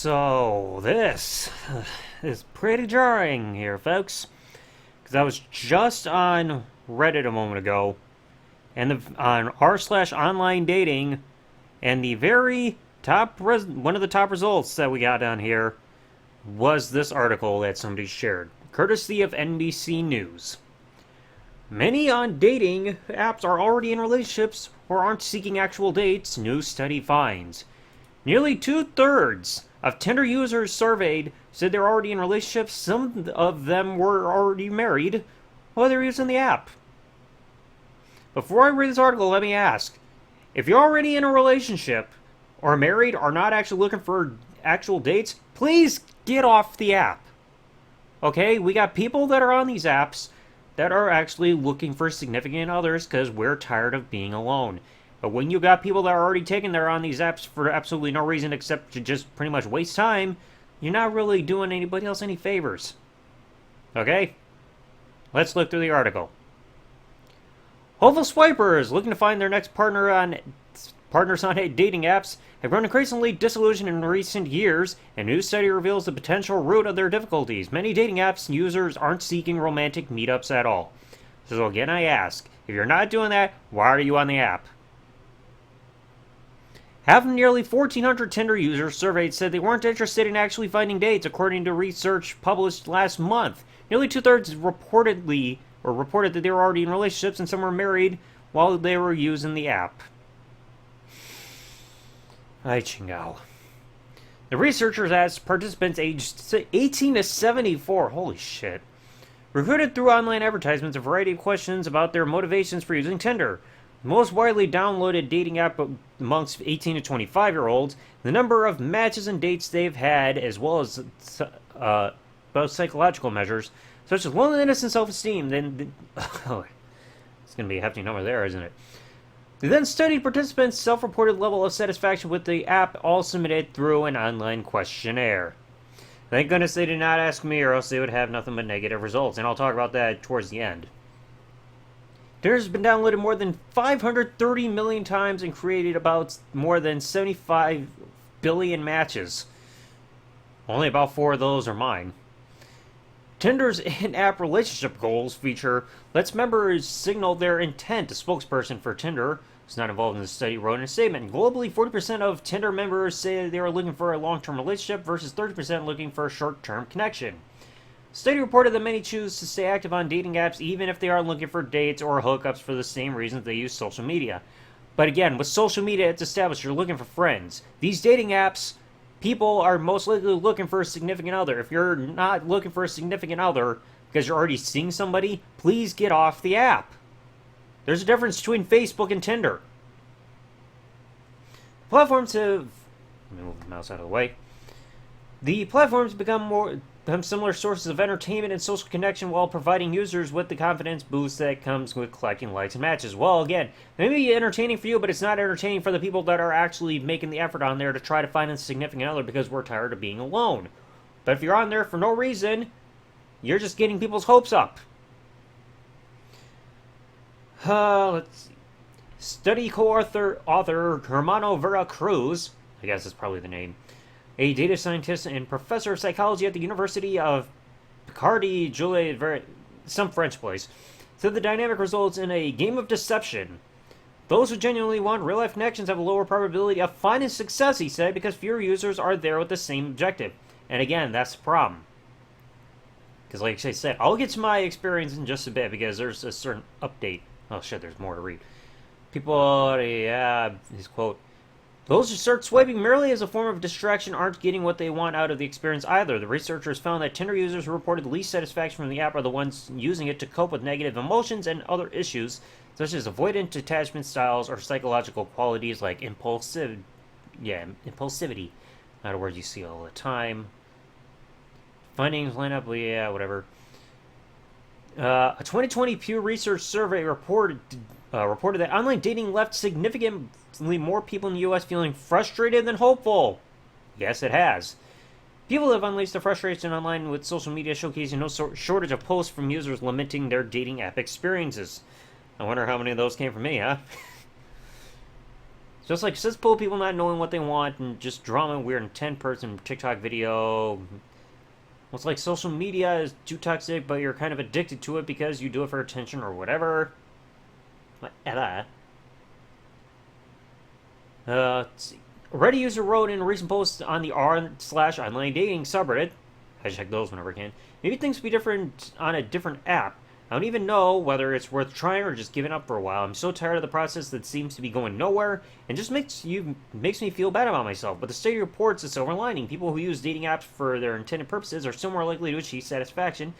So, this is pretty jarring here, folks. Because I was just on Reddit a moment ago, and on r/online dating, and the very top, one of the top results that we got on here was this article that somebody shared, courtesy of NBC News. Many on dating apps are already in relationships or aren't seeking actual dates, new study finds. Nearly 2/3 of Tinder users surveyed said they're already in relationships. Some of them were already married while they were using the app. Before I read this article, let me ask, if you're already in a relationship or married or not actually looking for actual dates, please get off the app. Okay, we got people that are on these apps that are actually looking for significant others because we're tired of being alone. But when you got people that are already taken there on these apps for absolutely no reason except to just pretty much waste time, you're not really doing anybody else any favors. Okay? Let's look through the article. Hopeful swipers looking to find their next partners on dating apps have grown increasingly disillusioned in recent years. A new study reveals the potential root of their difficulties. Many dating apps users aren't seeking romantic meetups at all. So again, I ask, if you're not doing that, why are you on the app? Half of nearly 1,400 Tinder users surveyed said they weren't interested in actually finding dates, according to research published last month. Nearly 2/3 reported that they were already in relationships, and some were married while they were using the app. Ay, chingao. The researchers asked participants aged 18 to 74, holy shit, recruited through online advertisements, a variety of questions about their motivations for using Tinder. The most widely downloaded dating app amongst 18 to 25-year-olds, the number of matches and dates they've had, as well as both psychological measures, such as loneliness and self-esteem. It's going to be a hefty number there, isn't it? They then studied participants' self-reported level of satisfaction with the app, all submitted through an online questionnaire. Thank goodness they did not ask me, or else they would have nothing but negative results, and I'll talk about that towards the end. Tinder has been downloaded more than 530 million times and created about more than 75 billion matches. Only about 4 of those are mine. Tinder's in-app relationship goals feature lets members signal their intent. A spokesperson for Tinder, who's not involved in the study, wrote in a statement, globally 40% of Tinder members say they are looking for a long-term relationship versus 30% looking for a short-term connection. The study reported that many choose to stay active on dating apps even if they are looking for dates or hookups for the same reasons they use social media. But again, with social media, it's established you're looking for friends. These dating apps, people are most likely looking for a significant other. If you're not looking for a significant other because you're already seeing somebody, please get off the app. There's a difference between Facebook and Tinder. Platforms have... Let me move the mouse out of the way. The platforms become similar sources of entertainment and social connection while providing users with the confidence boost that comes with collecting likes and matches. Well, again, it may be entertaining for you, but it's not entertaining for the people that are actually making the effort on there to try to find a significant other because we're tired of being alone. But if you're on there for no reason, you're just getting people's hopes up. Let's see. Study co-author Hermano Vera Cruz, I guess that's probably the name, a data scientist and professor of psychology at the University of Picardy, some French place, said the dynamic results in a game of deception. Those who genuinely want real-life connections have a lower probability of finding success, he said, because fewer users are there with the same objective. And again, that's the problem. Because like I said, I'll get to my experience in just a bit, because there's a certain update. Oh shit, there's more to read. People, his quote, those who start swiping merely as a form of distraction aren't getting what they want out of the experience either. The researchers found that Tinder users who reported the least satisfaction from the app are the ones using it to cope with negative emotions and other issues, such as avoidant attachment styles or psychological qualities like impulsivity. Not a word you see all the time. Findings line up, whatever. A 2020 Pew Research survey reported that online dating left significantly more people in the U.S. feeling frustrated than hopeful. Yes, it has. People have unleashed their frustration online with social media showcasing no shortage of posts from users lamenting their dating app experiences. I wonder how many of those came from me, huh? Just like cesspool people not knowing what they want and just drawing weird 10-person TikTok video. It's like social media is too toxic, but you're kind of addicted to it because you do it for attention or whatever. Let's see. A Reddit user wrote in a recent post on the r/online dating subreddit, hashtag those whenever I can, maybe things would be different on a different app. I don't even know whether it's worth trying or just giving up for a while. I'm so tired of the process that seems to be going nowhere, and just makes me feel bad about myself. But the study reports a silver lining. People who use dating apps for their intended purposes are still more likely to achieve satisfaction,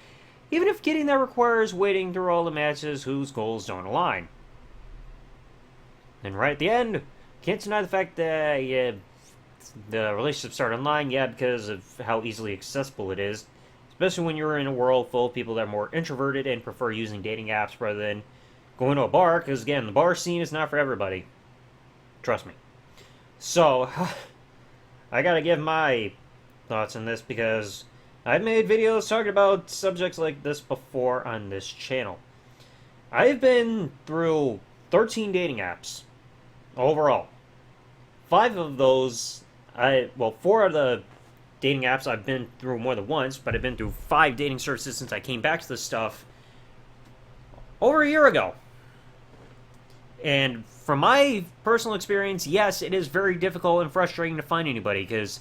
even if getting there requires waiting through all the matches whose goals don't align. And right at the end, can't deny the fact that the relationship started online, because of how easily accessible it is. Especially when you're in a world full of people that are more introverted and prefer using dating apps rather than going to a bar, because again, the bar scene is not for everybody. Trust me. So, I gotta give my thoughts on this because I've made videos talking about subjects like this before on this channel. I've been through 13 dating apps overall. 5 of those, 4 of the dating apps I've been through more than once, but I've been through 5 dating services since I came back to this stuff over a year ago. And from my personal experience, yes, it is very difficult and frustrating to find anybody, because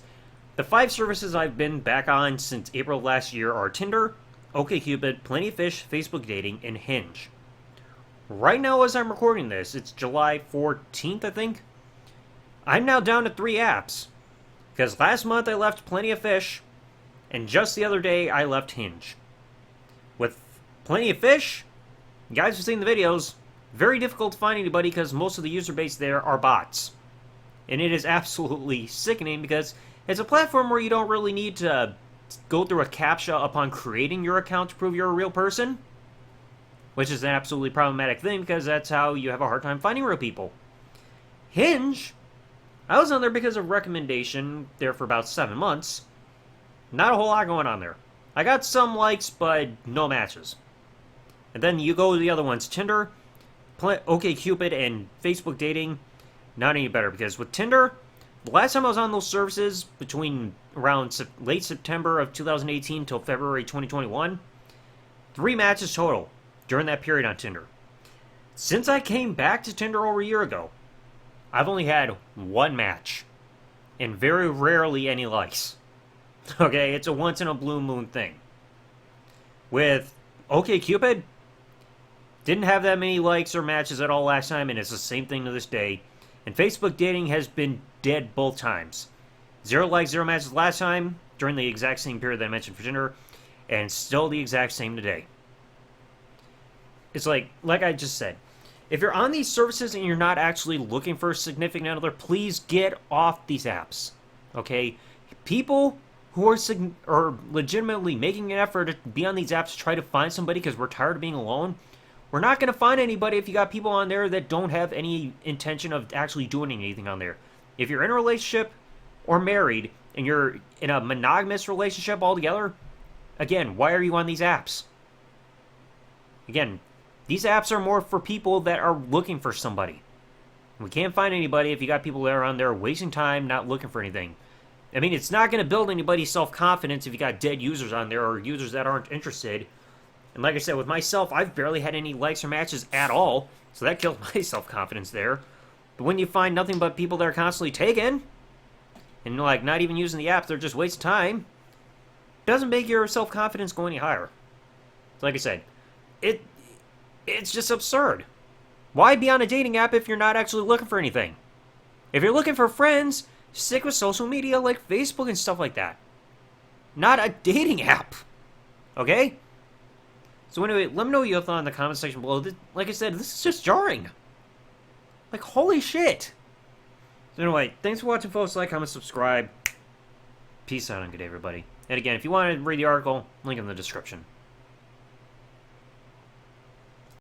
the 5 services I've been back on since April of last year are Tinder, OkCupid, Plenty of Fish, Facebook Dating, and Hinge. Right now, as I'm recording this, it's July 14th, I think. I'm now down to 3 apps. Because last month I left Plenty of Fish, and just the other day I left Hinge. With Plenty of Fish, you guys have seen the videos, very difficult to find anybody because most of the user base there are bots. And it is absolutely sickening because it's a platform where you don't really need to go through a CAPTCHA upon creating your account to prove you're a real person. Which is an absolutely problematic thing because that's how you have a hard time finding real people. Hinge, I was on there because of recommendation there for about 7 months. Not a whole lot going on there. I got some likes, but no matches. And then you go to the other ones, Tinder, OkCupid, and Facebook Dating. Not any better, because with Tinder, the last time I was on those services, between around late September of 2018 till February 2021, 3 matches total during that period on Tinder. Since I came back to Tinder over a year ago, I've only had 1 match, and very rarely any likes. Okay, it's a once in a blue moon thing. With OkCupid, didn't have that many likes or matches at all last time, and it's the same thing to this day. And Facebook Dating has been dead both times. 0 likes, 0 matches last time, during the exact same period that I mentioned for Tinder, and still the exact same today. It's like I just said, if you're on these services and you're not actually looking for a significant other, please get off these apps. Okay? People who are legitimately making an effort to be on these apps to try to find somebody because we're tired of being alone, we're not going to find anybody if you got people on there that don't have any intention of actually doing anything on there. If you're in a relationship or married and you're in a monogamous relationship altogether, again, why are you on these apps? Again, these apps are more for people that are looking for somebody. We can't find anybody if you got people that are on there wasting time, not looking for anything. I mean, it's not going to build anybody's self-confidence if you got dead users on there or users that aren't interested. And like I said, with myself, I've barely had any likes or matches at all, so that kills my self-confidence there. But when you find nothing but people that are constantly taken, and like not even using the app, they're just wasting time, it doesn't make your self-confidence go any higher. So like I said, it's just absurd. Why be on a dating app if you're not actually looking for anything? If you're looking for friends, stick with social media like Facebook and stuff like that. Not a dating app. Okay? So anyway, let me know what you thought in the comment section below. Like I said, this is just jarring. Like, holy shit. So anyway, thanks for watching, folks. Like, comment, subscribe. Peace out and good day, everybody. And again, if you want to read the article, link in the description.